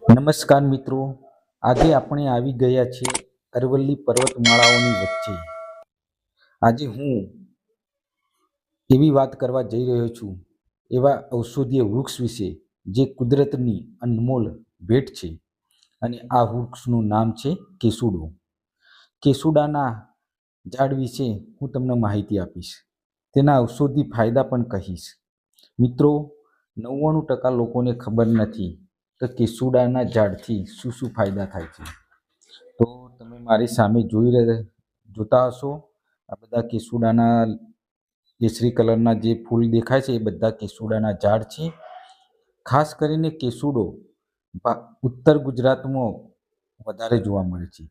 નમસ્કાર મિત્રો, આજે આપણે આવી ગયા છીએ અરવલ્લી પર્વતમાળાઓની વચ્ચે. આજે હું એવી વાત કરવા જઈ રહ્યો છું એવા ઔષધીય વૃક્ષ વિશે જે કુદરતની અનમોલ ભેટ છે. અને આ વૃક્ષનું નામ છે કેસુડો. કેસુડાના ઝાડ વિશે હું તમને માહિતી આપીશ, તેના ઔષધી ફાયદા પણ કહીશ. મિત્રો, 99% લોકોને ખબર નથી તો કેસુડાના ઝાડથી શું શું ફાયદા થાય છે. તો તમે મારી સામે જોતા હશો, આ બધા કેસુડાના કેસરી કલરના જે ફૂલ દેખાય છે એ બધા કેસુડાના ઝાડ છે. ખાસ કરીને કેસુડો ઉત્તર ગુજરાતમાં વધારે જોવા મળે છે.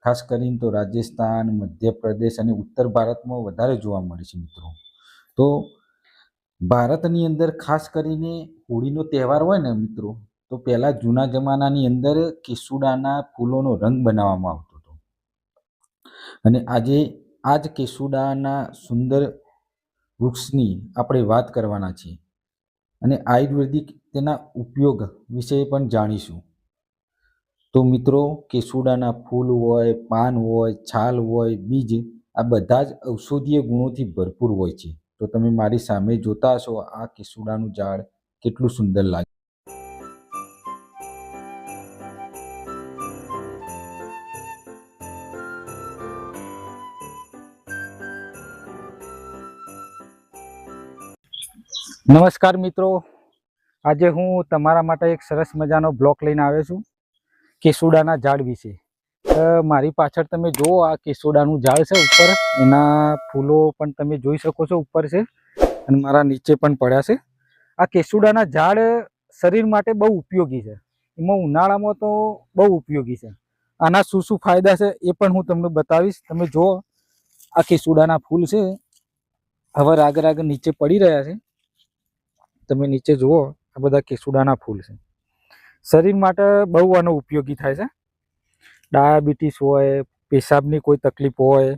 ખાસ કરીને તો રાજસ્થાન, મધ્યપ્રદેશ અને ઉત્તર ભારતમાં વધારે જોવા મળે છે મિત્રો. તો ભારતની અંદર ખાસ કરીને હોળીનો તહેવાર હોય ને મિત્રો, તો પહેલાં જૂના જમાનાની અંદર કેસુડાના ફૂલોનો રંગ બનાવવામાં આવતો હતો. અને આજે આ જ કેસુડાના સુંદર વૃક્ષની આપણે વાત કરવાના છીએ અને આયુર્વેદિક તેના ઉપયોગ વિશે પણ જાણીશું. તો મિત્રો, કેસુડાના ફૂલ હોય, પાન હોય, છાલ હોય, બીજ, આ બધા જ ઔષધીય ગુણોથી ભરપૂર હોય છે. તો તમે મારી સામે જોતા હશો, આ કેસુડાનું ઝાડ કેટલું સુંદર લાગે. નમસ્કાર મિત્રો, આજે હું તમારા માટે એક સરસ મજાનો બ્લોગ લઈને આવ્યો છું કેસુડાના ઝાડ વિશે. મારી પાછળ તમે જુઓ, આ કેસુડાનું ઝાડ છે ઉપર, એના ફૂલો પણ તમે જોઈ શકો છો ઉપર છે અને મારા નીચે પણ પડ્યા છે. આ કેસુડાના ઝાડ શરીર માટે બહુ ઉપયોગી છે. એમાં ઉનાળામાં તો બહુ ઉપયોગી છે. આના શું શું ફાયદા છે એ પણ હું તમને બતાવીશ. તમે જુઓ, આ કેસુડાના ફૂલ છે, હવે આગળ નીચે પડી રહ્યા છે. તમે નીચે જુઓ, આ બધા કેસુડાના ફૂલ છે. શરીર માટે બહુ આનો ઉપયોગી થાય છે. ડાયાબિટીસ હોય, પેશાબની કોઈ તકલીફ હોય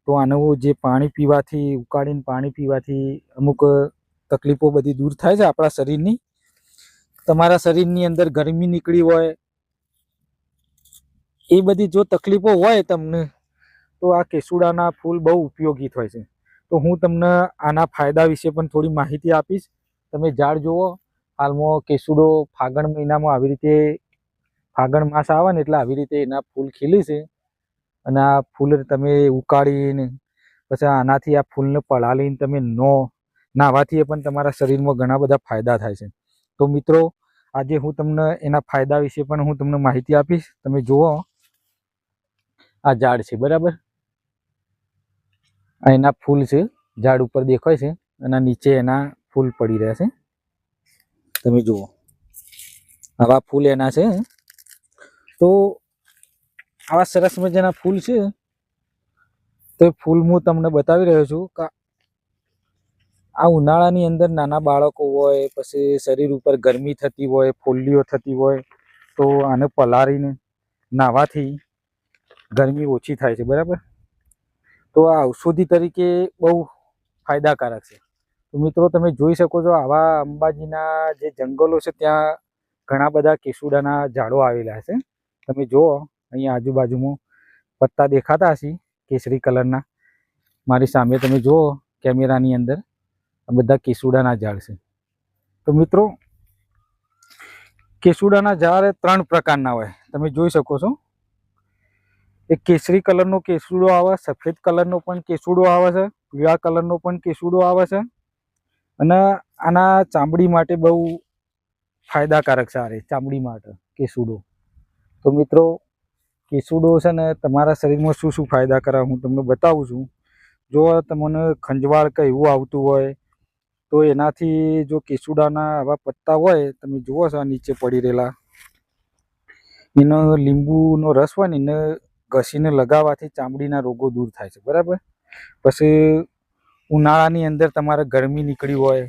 તો આનું જે પાણી પીવાથી, ઉકાળીને પાણી પીવાથી અમુક તકલીફો બધી દૂર થાય છે આપણા શરીરની. તમારા શરીરની અંદર ગરમી નીકળી હોય, એ બધી જો તકલીફો હોય તમને, તો આ કેસુડાના ફૂલ બહુ ઉપયોગી થાય છે. તો હું તમને આના ફાયદા વિશે પણ થોડી માહિતી આપીશ. તમે ઝાડ જુઓ, હાલમાં કેસુડો ફાગણ મહિનામાં આવી રીતે, ફાગણ માસ આવે ને એટલે આવી રીતે એના ફૂલ ખીલે છે. અને આ ફૂલ તમે ઉકાળીને પછી આનાથી આ ફૂલને પલાળીને તમે નાહવાથી પણ તમારા શરીરમાં ઘણા બધા ફાયદા થાય છે. તો મિત્રો, આજે હું તમને એના ફાયદા વિશે પણ હું તમને માહિતી આપીશ. તમે જુઓ, આ ઝાડ છે બરાબર, આ એના ફૂલ છે, ઝાડ ઉપર દેખાય છે અને નીચે એના ફૂલ પડી રહ્યા છે. તમે જુઓ, આવા ફૂલ એના છે. તો આવા સરસ મજાના ફૂલ છે. તો ફૂલ હું તમને બતાવી રહ્યો છું કે આ ઉનાળાની અંદર નાના બાળકો હોય, પછી શરીર ઉપર ગરમી થતી હોય, ફોલ્લીઓ થતી હોય, તો આને પલાળીને નાહવાથી ગરમી ઓછી થાય છે બરાબર. તો આ ઔષધિ તરીકે બહુ ફાયદાકારક છે. તો મિત્રો, તમે જોઈ શકો છો, આવા અંબાજીના જે જંગલો છે ત્યાં ઘણા બધા કેસુડાના ઝાડો આવેલા છે. તમે જુઓ, અહીંયા આજુબાજુમાં પત્તા દેખાતા હશે કેસરી કલરના. મારી સામે તમે જુઓ કેમેરાની અંદર, આ બધા કેસુડાના ઝાડ છે. તો મિત્રો, કેસુડાના ઝાડ 3 પ્રકારના હોય, તમે જોઈ શકો છો. એક કેસરી કલરનો કેસુડો આવે, સફેદ કલરનો પણ કેસુડો આવે છે, પીળા કલરનો પણ કેસુડો આવે છે. અને આના ચામડી માટે બહુ ફાયદાકારક છે. આ ચામડી માટે કેસુડો. તો મિત્રો, કેસુડો છે ને તમારા શરીરમાં શું શું ફાયદા કરે હું તમને બતાવું છું. જો તમને ખંજવાળ કે એવું આવતું હોય તો એનાથી, જો કેસુડાના આવા પત્તા હોય, તમે જુઓ છો નીચે પડી રહેલા, એનો લીંબુનો રસ હોય ને એને ઘસીને લગાવવાથી ચામડીના રોગો દૂર થાય છે બરાબર. પછી ઉનાળાની અંદર તમારે ગરમી નીકળી હોય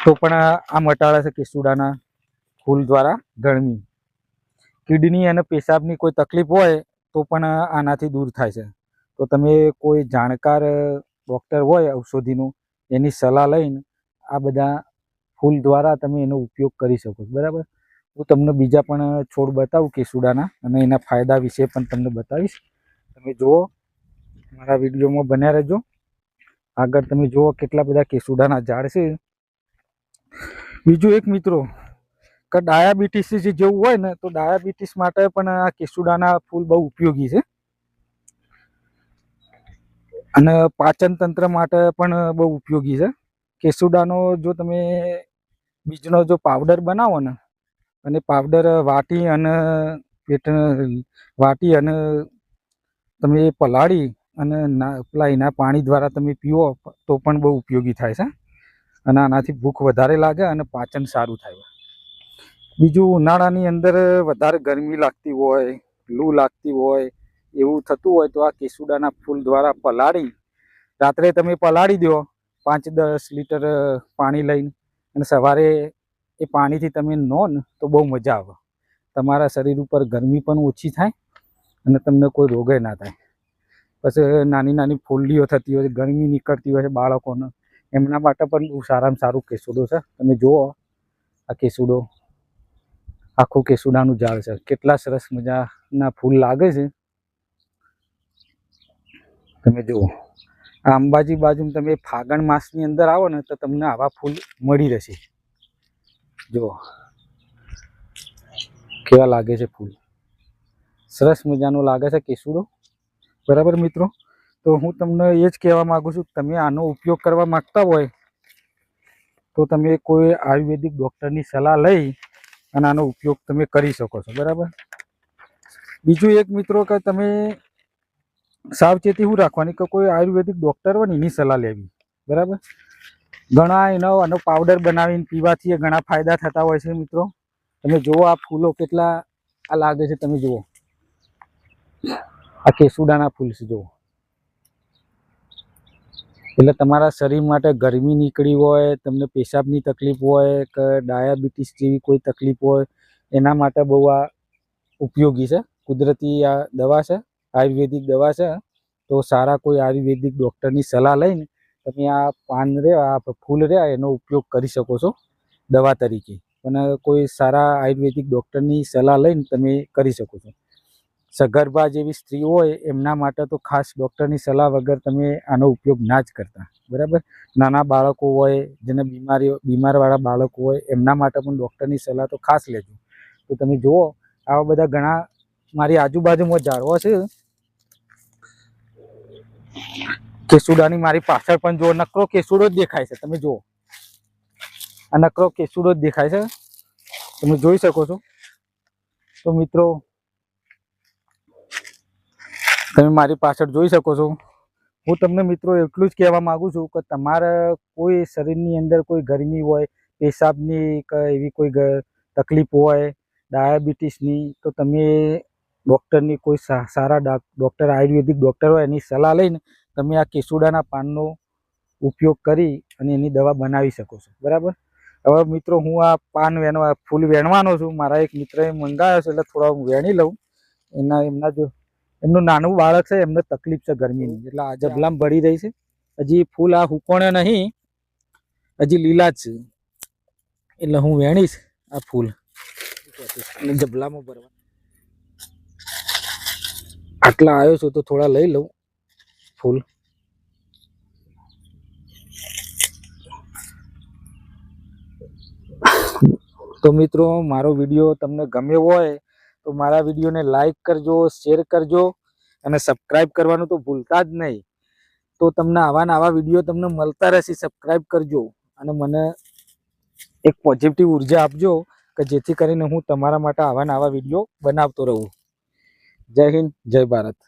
તો પણ આ મટાડે છે કેસુડાના ફૂલ દ્વારા ગરમી. કિડની અને પેશાબની કોઈ તકલીફ હોય તો પણ આનાથી દૂર થાય છે. તો તમે કોઈ જાણકાર ડૉક્ટર હોય ઔષધિનું, એની સલાહ લઈને આ બધા ફૂલ દ્વારા તમે એનો ઉપયોગ કરી શકો છો બરાબર. હું તમને બીજા પણ છોડ બતાવું કેસુડાના અને એના ફાયદા વિશે પણ તમને બતાવીશ. તમે જુઓ, મારા વિડીયોમાં બન્યા રહેજો. આગળ તમે જુઓ કેટલા બધા કેસુડાના ઝાડ છે. બીજું એક મિત્રો કે ડાયાબિટીસ જેવું હોય ને, તો ડાયાબિટીસ માટે પણ આ કેસુડાના ફૂલ બહુ ઉપયોગી છે અને પાચન તંત્ર માટે પણ બહુ ઉપયોગી છે. કેસુડાનો જો તમે બીજનો જો પાવડર બનાવો ને, અને પાવડર વાટી અને તમે પલાળી અને પેલા એના પાણી દ્વારા તમે પીવો તો પણ બહુ ઉપયોગી થાય છે અને આનાથી ભૂખ વધારે લાગે અને પાચન સારું થાય. બીજું ઉનાળાની અંદર વધારે ગરમી લાગતી હોય, લૂ લાગતી હોય, એવું થતું હોય તો આ કેસુડાના ફૂલ દ્વારા પલાળી રાત્રે તમે પલાળી દો 5-10 લીટર પાણી લઈને, અને સવારે એ પાણીથી તમે નો ને તો બહુ મજા આવે. તમારા શરીર ઉપર ગરમી પણ ઓછી થાય અને તમને કોઈ રોગે ના થાય. પછી નાની નાની ફૂલડીઓ થતી હોય છે, ગરમી નીકળતી હોય છે બાળકોને, એમના માટે પણ બહુ સારામાં સારું કેસુડો છે. તમે જુઓ આ કેસુડો, આખું કેસુડાનું ઝાડ છે, કેટલા સરસ મજાના ફૂલ લાગે છે. તમે જુઓ, આ અંબાજી બાજુ તમે ફાગણ માસની અંદર આવો ને તો તમને આવા ફૂલ મળી રહેશે. જુઓ કેવા લાગે છે ફૂલ, સરસ મજાનો લાગે છે કેસુડો. બરાબર મિત્રો, તો હું તમને એ જ કહેવા માગું છું, તમે આનો ઉપયોગ કરવા માગતા હોય તો તમે કોઈ આયુર્વેદિક ડૉક્ટરની સલાહ લઈ અને આનો ઉપયોગ તમે કરી શકો છો. બરાબર. બીજું એક મિત્રો કે તમે સાવચેતી શું રાખવાની કે કોઈ આયુર્વેદિક ડૉક્ટર હોય ને એની સલાહ લેવી. બરાબર. ઘણા આનો પાવડર બનાવીને પીવાથી ઘણા ફાયદા થતા હોય છે મિત્રો. તમે જુઓ આ ફૂલો કેટલા આ લાગે છે. તમે જુઓ આ કેસુડાના ફૂલ છે. જુઓ, એટલે તમારા શરીર માટે ગરમી નીકળી હોય, તમને પેશાબની તકલીફ હોય કે ડાયાબિટીસ જેવી કોઈ તકલીફ હોય, એના માટે બહુ આ ઉપયોગી છે. કુદરતી આ દવા છે, આયુર્વેદિક દવા છે. તો સારા કોઈ આયુર્વેદિક ડૉક્ટરની સલાહ લઈને તમે આ પાન રહ્યા, આ ફૂલ રહ્યા, એનો ઉપયોગ કરી શકો છો દવા તરીકે. અને કોઈ સારા આયુર્વેદિક ડૉક્ટરની સલાહ લઈને તમે કરી શકો છો. સગર્ભા જેવી સ્ત્રી હોય એમના માટે તો ખાસ ડૉક્ટરની સલાહ વગર તમે આનો ઉપયોગ ના જ કરતા. બરાબર. નાના બાળકો હોય, જેને બીમારવાળા બાળકો હોય, એમના માટે પણ ડૉક્ટરની સલાહ તો ખાસ લેજો. તો તમે જુઓ આવા બધા ઘણા મારી આજુબાજુમાં ઝાડવા છે. કેસુડાની મારી પાછળ પણ જુઓ, નકરો કેસુડો જ દેખાય છે. તમે જુઓ આ નકરો કેસુડો જ દેખાય છે, તમે જોઈ શકો છો. તો મિત્રો તમે મારી પાછળ જોઈ શકો છો. હું તમને મિત્રો એટલું જ કહેવા માગું છું કે તમારે કોઈ શરીરની અંદર કોઈ ગરમી હોય, પેશાબની કે એવી કોઈ તકલીફ હોય, ડાયાબિટીસની, તો તમે ડૉક્ટરની કોઈ સારા ડૉક્ટર આયુર્વેદિક ડૉક્ટર હોય એની સલાહ લઈને તમે આ કેસુડાના પાનનો ઉપયોગ કરી અને એની દવા બનાવી શકો છો. બરાબર. હવે મિત્રો હું આ ફૂલ વેણવાનો છું. મારા એક મિત્રએ મંગાવ્યો છે એટલે થોડા હું વેણી લઉં. એમનું નાનું બાળક છે, એમને તકલીફ છે ગરમીની, એટલે આ જબલામાં ભરી રહી છે. હજી ફૂલ આ હુકોણે નહીં, હજી લીલા જ છે. એટલે હું વેણીશ આ ફૂલ અને જબલામાં ભરવા. આટલા આવ્યો છું તો થોડા લઈ લઉં ફૂલ. તો મિત્રો મારો વિડીયો તમને ગમ્યો હોય તો મારા વિડીયોને લાઈક કરજો, શેર કરજો અને સબસ્ક્રાઈબ કરવાનું તો ભૂલતા જ નહીં. તો તમને આવા વિડીયો તમને મળતા રહેશે. સબસ્ક્રાઈબ કરજો અને મને એક પોઝિટિવ ઉર્જા આપજો કે જેથી કરીને હું તમારા માટે આવા વિડીયો બનાવતો રહું. જય હિન્દ, જય ભારત.